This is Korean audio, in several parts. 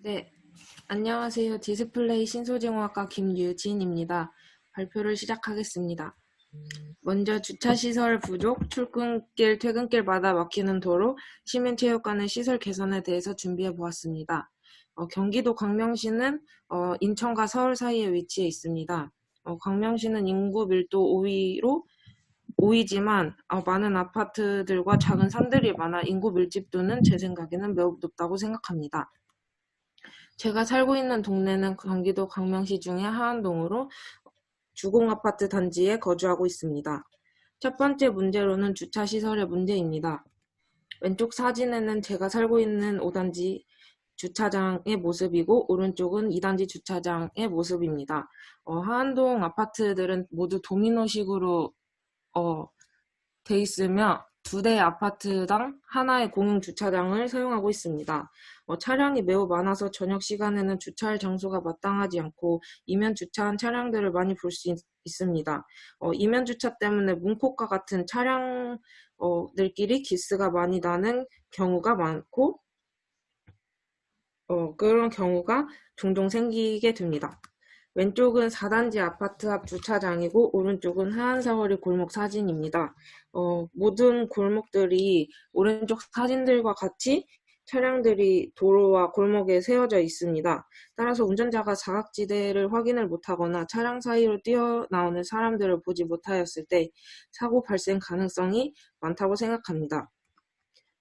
네, 안녕하세요. 디스플레이 신소재공학과 김유진입니다. 발표를 시작하겠습니다. 먼저 주차시설 부족, 출근길, 퇴근길마다 막히는 도로, 시민체육관의 시설 개선에 대해서 준비해 보았습니다. 경기도 광명시는 인천과 서울 사이에 위치해 있습니다. 광명시는 인구 밀도 5위지만 많은 아파트들과 작은 산들이 많아 인구 밀집도는 제 생각에는 매우 높다고 생각합니다. 제가 살고 있는 동네는 경기도 광명시 중의 하안동으로 주공아파트 단지에 거주하고 있습니다. 첫 번째 문제로는 주차시설의 문제입니다. 왼쪽 사진에는 제가 살고 있는 5단지 주차장의 모습이고 오른쪽은 2단지 주차장의 모습입니다. 하안동 아파트들은 모두 도미노식으로 돼 있으며 두 대 아파트당 하나의 공용 주차장을 사용하고 있습니다. 차량이 매우 많아서 저녁 시간에는 주차할 장소가 마땅하지 않고 이면 주차한 차량들을 많이 볼 수 있습니다. 이면 주차 때문에 문콕과 같은 차량들끼리 기스가 많이 나는 경우가 많고 그런 경우가 종종 생기게 됩니다. 왼쪽은 4단지 아파트 앞 주차장이고 오른쪽은 하안사거리 골목 사진입니다. 모든 골목들이 오른쪽 사진들과 같이 차량들이 도로와 골목에 세워져 있습니다. 따라서 운전자가 사각지대를 확인을 못하거나 차량 사이로 뛰어나오는 사람들을 보지 못하였을 때 사고 발생 가능성이 많다고 생각합니다.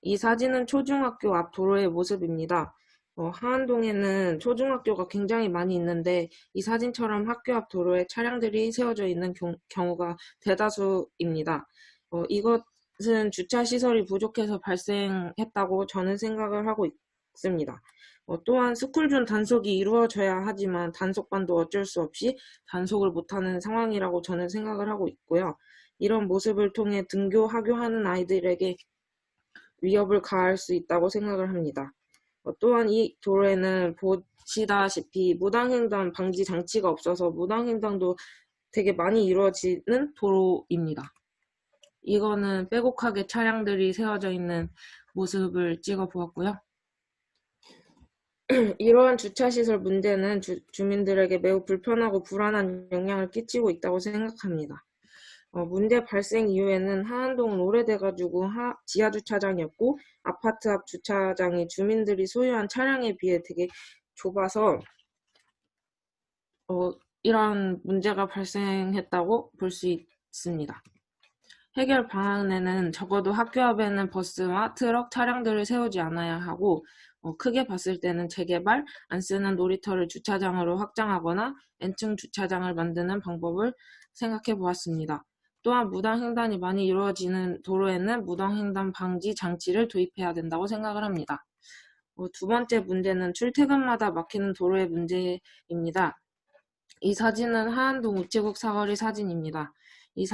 이 사진은 초중학교 앞 도로의 모습입니다. 하안동에는 초중학교가 굉장히 많이 있는데 이 사진처럼 학교 앞 도로에 차량들이 세워져 있는 경우가 대다수입니다. 이것은 주차 시설이 부족해서 발생했다고 저는 생각을 하고 있습니다. 또한 스쿨존 단속이 이루어져야 하지만 단속반도 어쩔 수 없이 단속을 못하는 상황이라고 저는 생각을 하고 있고요. 이런 모습을 통해 등교, 하교하는 아이들에게 위협을 가할 수 있다고 생각을 합니다. 또한 이 도로에는 보시다시피 무단횡단 방지 장치가 없어서 무단횡단도 되게 많이 이루어지는 도로입니다. 이거는 빼곡하게 차량들이 세워져 있는 모습을 찍어 보았고요. 이러한 주차시설 문제는 주민들에게 매우 불편하고 불안한 영향을 끼치고 있다고 생각합니다. 문제 발생 이후에는 하안동은 오래돼가지고 지하주차장이었고 아파트 앞 주차장이 주민들이 소유한 차량에 비해 되게 좁아서 이런 문제가 발생했다고 볼 수 있습니다. 해결 방안에는 적어도 학교 앞에는 버스와 트럭 차량들을 세우지 않아야 하고 크게 봤을 때는 재개발, 안 쓰는 놀이터를 주차장으로 확장하거나 N층 주차장을 만드는 방법을 생각해 보았습니다. 또한 무단횡단이 많이 이루어지는 도로에는 무단횡단 방지 장치를 도입해야 된다고 생각을 합니다. 두 번째 문제는 출퇴근마다 막히는 도로의 문제입니다. 이 사진은 하안동 우체국 사거리 사진입니다. 이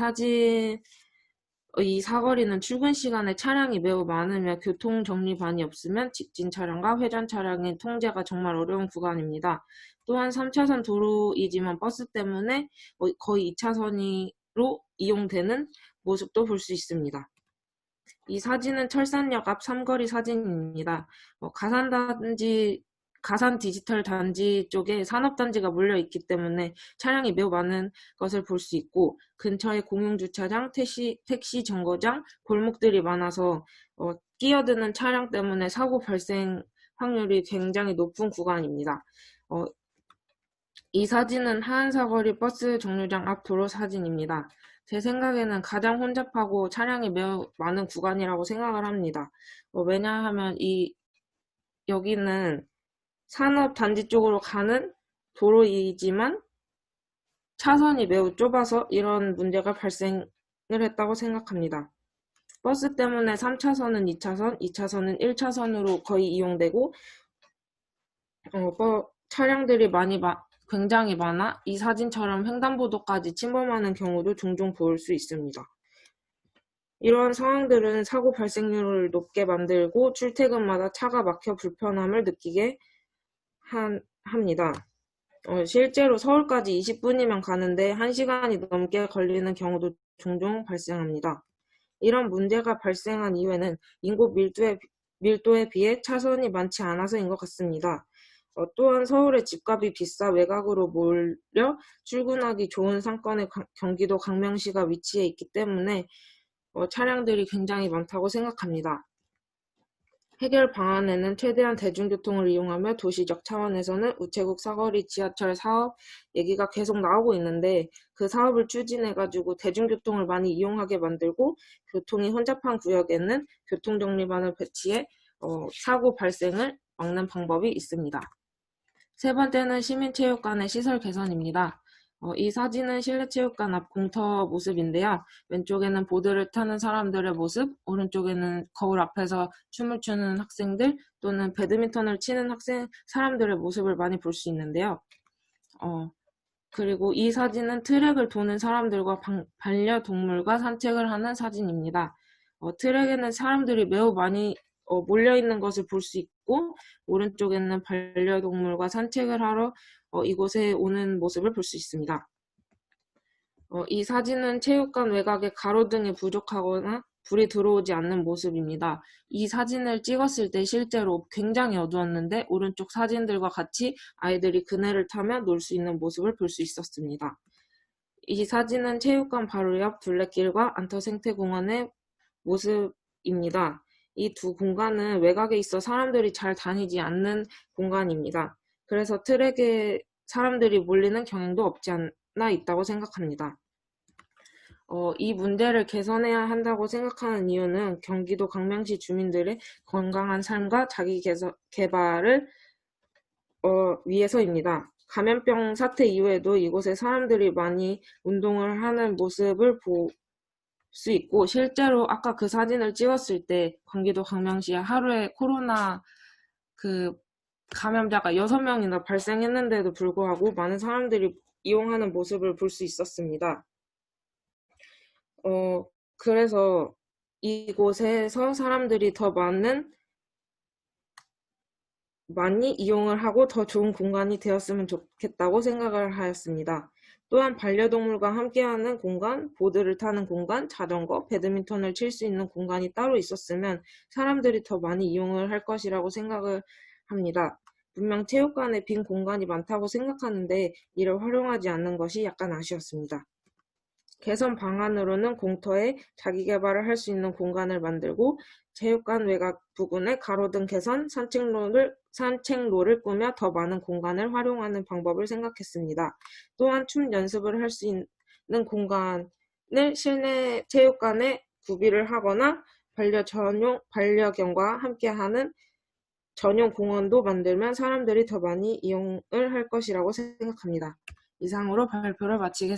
사거리는 출근 시간에 차량이 매우 많으며 교통 정리반이 없으면 직진 차량과 회전 차량의 통제가 정말 어려운 구간입니다. 또한 3차선 도로이지만 버스 때문에 거의 2차선으로 이용되는 모습도 볼 수 있습니다. 이 사진은 철산역 앞 삼거리 사진입니다. 가산 디지털 단지 쪽에 산업단지가 몰려있기 때문에 차량이 매우 많은 것을 볼 수 있고 근처에 공용주차장, 택시 정거장, 골목들이 많아서 끼어드는 차량 때문에 사고 발생 확률이 굉장히 높은 구간입니다. 이 사진은 하안사거리 버스 정류장 앞 도로 사진입니다. 제 생각에는 가장 혼잡하고 차량이 매우 많은 구간이라고 생각을 합니다. 왜냐하면 여기는 산업단지 쪽으로 가는 도로이지만 차선이 매우 좁아서 이런 문제가 발생을 했다고 생각합니다. 버스 때문에 3차선은 2차선, 2차선은 1차선으로 거의 이용되고 차량들이 굉장히 많아 이 사진처럼 횡단보도까지 침범하는 경우도 종종 볼 수 있습니다. 이러한 상황들은 사고 발생률을 높게 만들고 출퇴근마다 차가 막혀 불편함을 느끼게 합니다. 실제로 서울까지 20분이면 가는데 1시간이 넘게 걸리는 경우도 종종 발생합니다. 이런 문제가 발생한 이유에는 인구 밀도에 비해 차선이 많지 않아서인 것 같습니다. 또한 서울의 집값이 비싸 외곽으로 몰려 출근하기 좋은 상권의 경기도 광명시가 위치해 있기 때문에 차량들이 굉장히 많다고 생각합니다. 해결 방안에는 최대한 대중교통을 이용하며 도시적 차원에서는 우체국 사거리 지하철 사업 얘기가 계속 나오고 있는데 그 사업을 추진해가지고 대중교통을 많이 이용하게 만들고 교통이 혼잡한 구역에는 교통정리반을 배치해 사고 발생을 막는 방법이 있습니다. 세 번째는 시민체육관의 시설 개선입니다. 이 사진은 실내체육관 앞 공터 모습인데요. 왼쪽에는 보드를 타는 사람들의 모습, 오른쪽에는 거울 앞에서 춤을 추는 학생들 또는 배드민턴을 치는 사람들의 모습을 많이 볼 수 있는데요. 그리고 이 사진은 트랙을 도는 사람들과 반려동물과 산책을 하는 사진입니다. 트랙에는 사람들이 매우 많이 몰려있는 것을 볼 수 있고 오른쪽에는 반려동물과 산책을 하러 이곳에 오는 모습을 볼 수 있습니다. 이 사진은 체육관 외곽에 가로등이 부족하거나 불이 들어오지 않는 모습입니다. 이 사진을 찍었을 때 실제로 굉장히 어두웠는데 오른쪽 사진들과 같이 아이들이 그네를 타며 놀 수 있는 모습을 볼 수 있었습니다. 이 사진은 체육관 바로 옆 둘레길과 안터생태공원의 모습입니다. 이 두 공간은 외곽에 있어 사람들이 잘 다니지 않는 공간입니다. 그래서 트랙에 사람들이 몰리는 경향도 없지 않아 있다고 생각합니다. 이 문제를 개선해야 한다고 생각하는 이유는 경기도 광명시 주민들의 건강한 삶과 자기 개발을 위해서입니다. 감염병 사태 이후에도 이곳에 사람들이 많이 운동을 하는 모습을 볼 수 있고 실제로 아까 그 사진을 찍었을 때 경기도 광명시에 하루에 코로나 감염자가 6명이나 발생했는데도 불구하고 많은 사람들이 이용하는 모습을 볼 수 있었습니다. 그래서 이곳에서 사람들이 더 많이 이용을 하고 더 좋은 공간이 되었으면 좋겠다고 생각을 하였습니다. 또한 반려동물과 함께하는 공간, 보드를 타는 공간, 자전거, 배드민턴을 칠 수 있는 공간이 따로 있었으면 사람들이 더 많이 이용을 할 것이라고 생각을 합니다. 분명 체육관에 빈 공간이 많다고 생각하는데 이를 활용하지 않는 것이 약간 아쉬웠습니다. 개선 방안으로는 공터에 자기 개발을 할 수 있는 공간을 만들고 체육관 외곽 부근에 가로등 개선, 산책로를 꾸며 더 많은 공간을 활용하는 방법을 생각했습니다. 또한 춤 연습을 할 수 있는 공간을 실내 체육관에 구비를 하거나 반려견과 함께하는 전용 공원도 만들면 사람들이 더 많이 이용을 할 것이라고 생각합니다. 이상으로 발표를 마치겠습니다.